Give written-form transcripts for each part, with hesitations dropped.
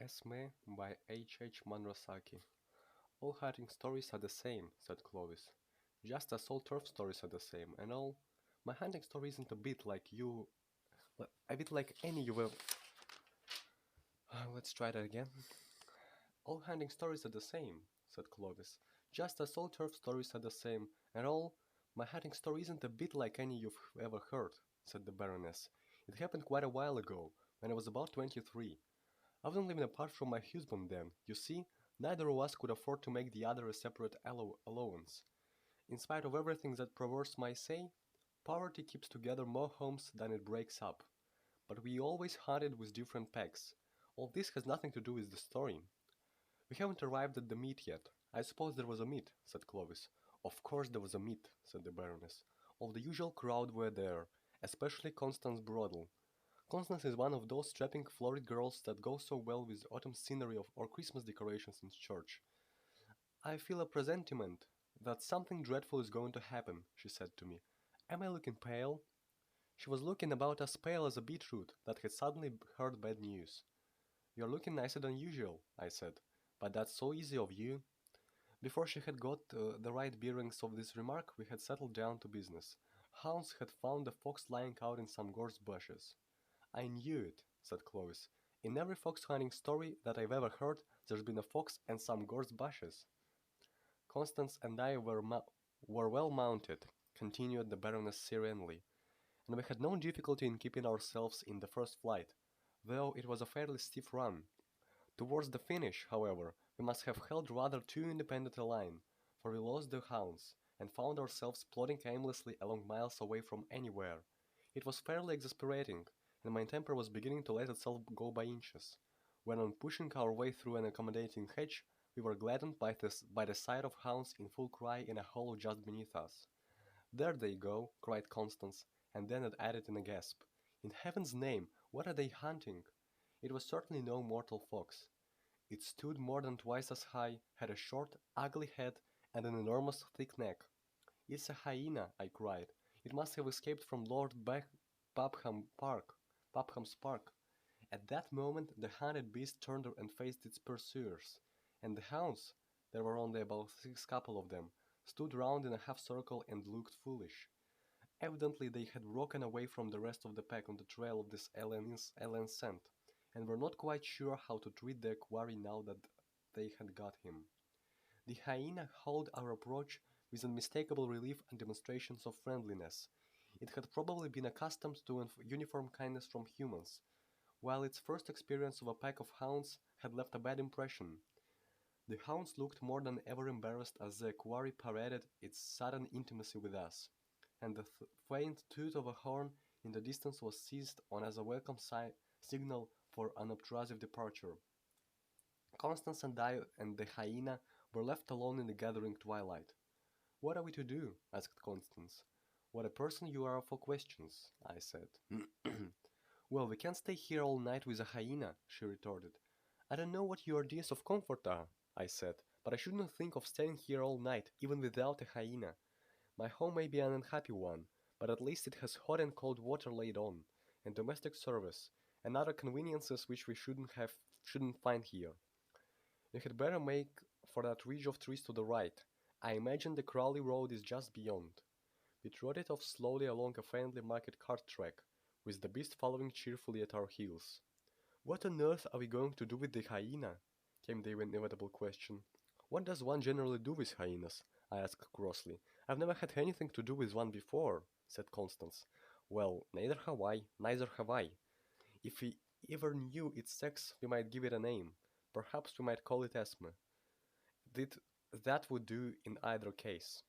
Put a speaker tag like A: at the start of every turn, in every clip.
A: Esme by H. Manrosaki. All hunting stories are the same, said Clovis. Just as all turf stories are the same, and all. My hunting story isn't a bit like you. A bit like any you will. Let's try that again. All hunting stories are the same, said Clovis. Just as all turf stories are the same, and all. My hunting story isn't a bit like any you've ever heard, said the Baroness. It happened quite a while ago, when I was about 23. I wasn't living apart from my husband then. You see, neither of us could afford to make the other a separate allowance. In spite of everything that Proverbs might say, poverty keeps together more homes than it breaks up. But we always hunted with different packs. All this has nothing to do with the story. We haven't arrived at the meet yet. I suppose there was a meet, said Clovis. Of course there was a meet, said the Baroness. All the usual crowd were there, especially Constance Broadel. Constance is one of those strapping florid girls that go so well with autumn scenery or Christmas decorations in church. I feel a presentiment that something dreadful is going to happen, she said to me. Am I looking pale? She was looking about as pale as a beetroot that had suddenly heard bad news. You're looking nicer than usual, I said, but that's so easy of you. Before she had got the right bearings of this remark, we had settled down to business. Hans had found a fox lying out in some gorse bushes. I knew it, said Clovis. In every fox hunting story that I've ever heard, there's been a fox and some gorse bushes. Constance and I were well mounted, continued the Baroness serenely, and we had no difficulty in keeping ourselves in the first flight, though it was a fairly stiff run. Towards the finish, however, we must have held rather too independent a line, for we lost the hounds, and found ourselves plodding aimlessly along miles away from anywhere. It was fairly exasperating, and my temper was beginning to let itself go by inches, when on pushing our way through an accommodating hedge, we were gladdened by the sight of hounds in full cry in a hollow just beneath us. There they go, cried Constance, and then it added in a gasp. In heaven's name, what are they hunting? It was certainly no mortal fox. It stood more than twice as high, had a short, ugly head, and an enormous thick neck. It's a hyena, I cried. It must have escaped from Popham Park, Popham's Park. At that moment the hunted beast turned and faced its pursuers, and the hounds, there were only about six couple of them, stood round in a half circle and looked foolish. Evidently they had broken away from the rest of the pack on the trail of this alien scent, and were not quite sure how to treat their quarry now that they had got him. The hyena hailed our approach with unmistakable relief and demonstrations of friendliness. It had probably been accustomed to uniform kindness from humans, while its first experience of a pack of hounds had left a bad impression. The hounds looked more than ever embarrassed as the quarry paraded its sudden intimacy with us, and the faint toot of a horn in the distance was seized on as a welcome signal for unobtrusive departure. Constance and I and the hyena were left alone in the gathering twilight. "What are we to do?" asked Constance. "What a person you are for questions," I said. "Well, we can't stay here all night with a hyena," she retorted. "I don't know what your ideas of comfort are," I said, "but I shouldn't think of staying here all night, even without a hyena. My home may be an unhappy one, but at least it has hot and cold water laid on, and domestic service, and other conveniences which we shouldn't find here. You had better make for that ridge of trees to the right. I imagine the Crowley Road is just beyond." We trotted off slowly along a friendly market cart track, with the beast following cheerfully at our heels. "What on earth are we going to do with the hyena?" came the inevitable question. "What does one generally do with hyenas?" I asked crossly. "I've never had anything to do with one before," said Constance. "Well, neither have I. If we ever knew its sex, we might give it a name. Perhaps we might call it Esme. Did that would do in either case."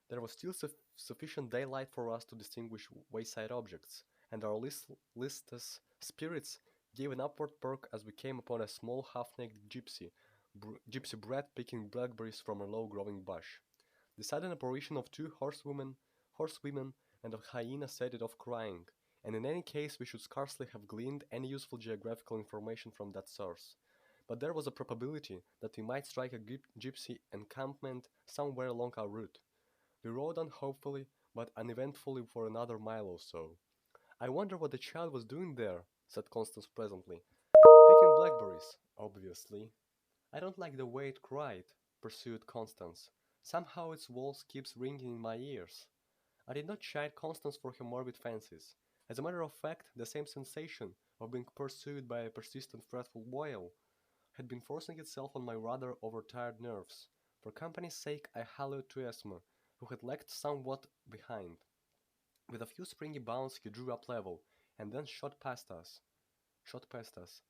A: There was still sufficient daylight for us to distinguish wayside objects, and our listless spirits gave an upward perk as we came upon a small half-naked gypsy brat picking blackberries from a low-growing bush. The sudden apparition of two horsewomen and a hyena set it off crying, and in any case we should scarcely have gleaned any useful geographical information from that source. But there was a probability that we might strike a gypsy encampment somewhere along our route. We rode on hopefully, but uneventfully for another mile or so. "I wonder what the child was doing there," said Constance presently, Picking blackberries, obviously. I don't like the way it cried, pursued Constance. Somehow its voice keeps ringing in my ears. I did not chide Constance for her morbid fancies. As a matter of fact, the same sensation of being pursued by a persistent fretful boil had been forcing itself on my rather overtired nerves. For company's sake, I hallooed to Esme, who had lagged somewhat behind. With a few springy bounds, he drew up level, and then shot past us. Shot past us.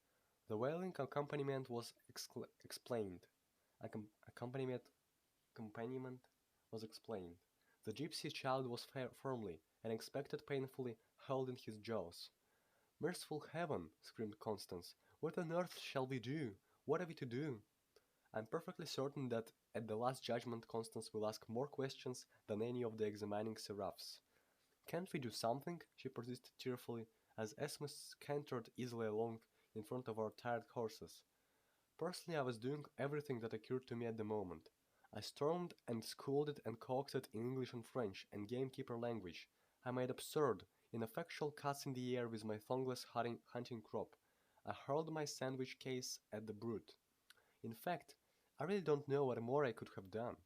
A: The wailing accompaniment was explained. Accompaniment, accompaniment was explained. The gypsy child was firmly and expected painfully held in his jaws. Merciful heaven! Screamed Constance. What on earth shall we do? What are we to do? I'm perfectly certain that at the last judgment Constance will ask more questions than any of the examining seraphs. Can't we do something? She persisted tearfully, as Esme cantered easily along in front of our tired horses. Personally, I was doing everything that occurred to me at the moment. I stormed and scolded and coaxed in English and French and gamekeeper language. I made absurd, ineffectual cuts in the air with my thongless hunting crop. I hurled my sandwich case at the brute. In fact, I really don't know what more I could have done.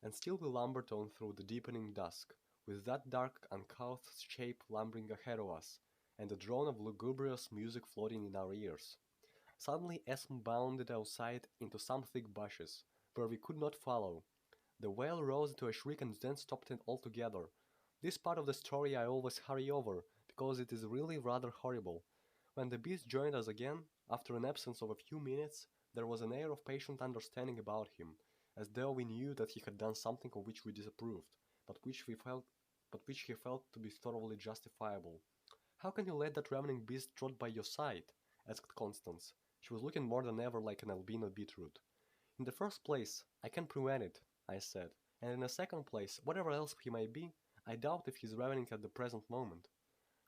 A: And still we lumbered on through the deepening dusk, with that dark uncouth shape lumbering ahead of us, and the drone of lugubrious music floating in our ears. Suddenly Esme bounded outside into some thick bushes, where we could not follow. The wail rose to a shriek and then stopped it altogether. This part of the story I always hurry over, because it is really rather horrible. When the beast joined us again, after an absence of a few minutes, there was an air of patient understanding about him, as though we knew that he had done something of which we disapproved, but which he felt to be thoroughly justifiable. "How can you let that ravening beast trot by your side?" asked Constance. She was looking more than ever like an albino beetroot. "In the first place, I can prevent it," I said, "and in the second place, whatever else he may be, I doubt if he's ravening at the present moment."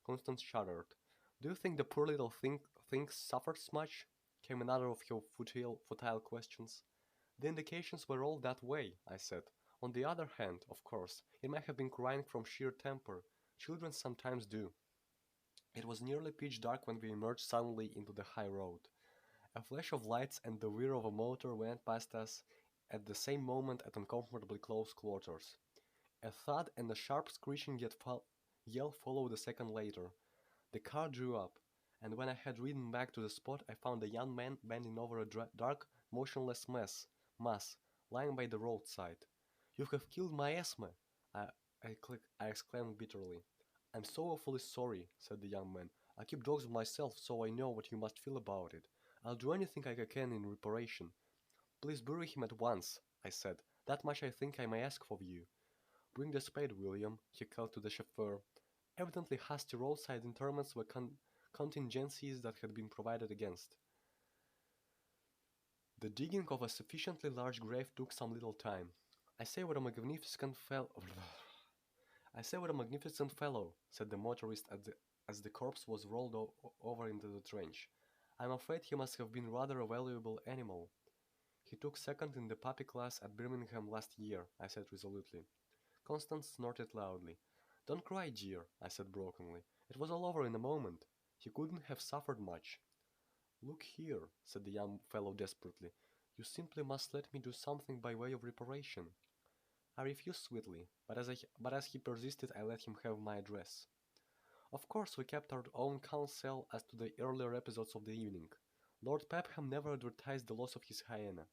A: Constance shuddered. "Do you think the poor little thing suffers much?" came another of her futile questions. "The indications were all that way," I said. "On the other hand, of course, it may have been crying from sheer temper. Children sometimes do." It was nearly pitch dark when we emerged suddenly into the high road. A flash of lights and the whir of a motor went past us at the same moment at uncomfortably close quarters. A thud and a sharp screeching yell followed a second later. The car drew up, and when I had ridden back to the spot, I found a young man bending over a dark, motionless mass lying by the roadside. "You have killed my Esme!" I, I exclaimed bitterly. "I'm so awfully sorry," said the young man. "I keep dogs myself, so I know what you must feel about it. I'll do anything I can in reparation." "Please bury him at once," I said. "That much I think I may ask of you." "Bring the spade, William," he called to the chauffeur. Evidently hasty roadside interments were contingencies that had been provided against. The digging of a sufficiently large grave took some little time. "I say what a magnificent fellow," "I say what a magnificent fellow," said the motorist as the corpse was rolled over into the trench. "I'm afraid he must have been rather a valuable animal." "He took second in the puppy class at Birmingham last year," I said resolutely. Constance snorted loudly. "Don't cry, dear," I said brokenly. "It was all over in a moment. He couldn't have suffered much." "Look here," said the young fellow desperately. "You simply must let me do something by way of reparation." I refused sweetly, but as he persisted I let him have my address. Of course we kept our own counsel as to the earlier episodes of the evening. Lord Pepham never advertised the loss of his hyena.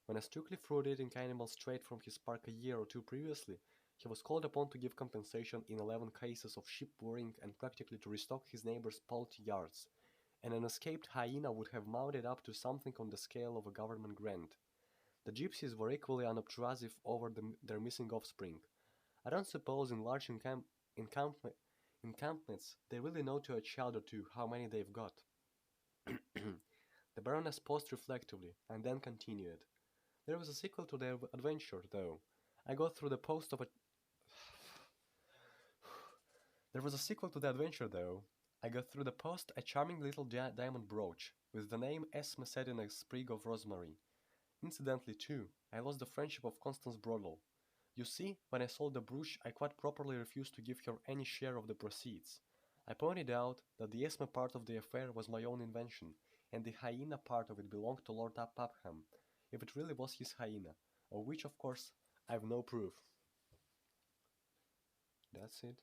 A: When a strictly fruit-eating animal strayed from his park a year or two previously, he was called upon to give compensation in 11 cases of sheep worrying and practically to restock his neighbor's poultry yards, and an escaped hyena would have mounted up to something on the scale of a government grant. The gypsies were equally unobtrusive over their missing offspring. I don't suppose in large encampments they really know to a child or two how many they've got. The Baroness paused reflectively, and then continued. There was a sequel to their adventure, though. I got through the post of a There was a sequel to the adventure, though. I got through the post a charming little diamond brooch, with the name Esme set in a sprig of rosemary. Incidentally, too, I lost the friendship of Constance Broadell. You see, when I sold the brooch, I quite properly refused to give her any share of the proceeds. I pointed out that the Esme part of the affair was my own invention, and the hyena part of it belonged to Lord Upham, if it really was his hyena, of which, of course, I've no proof. That's it.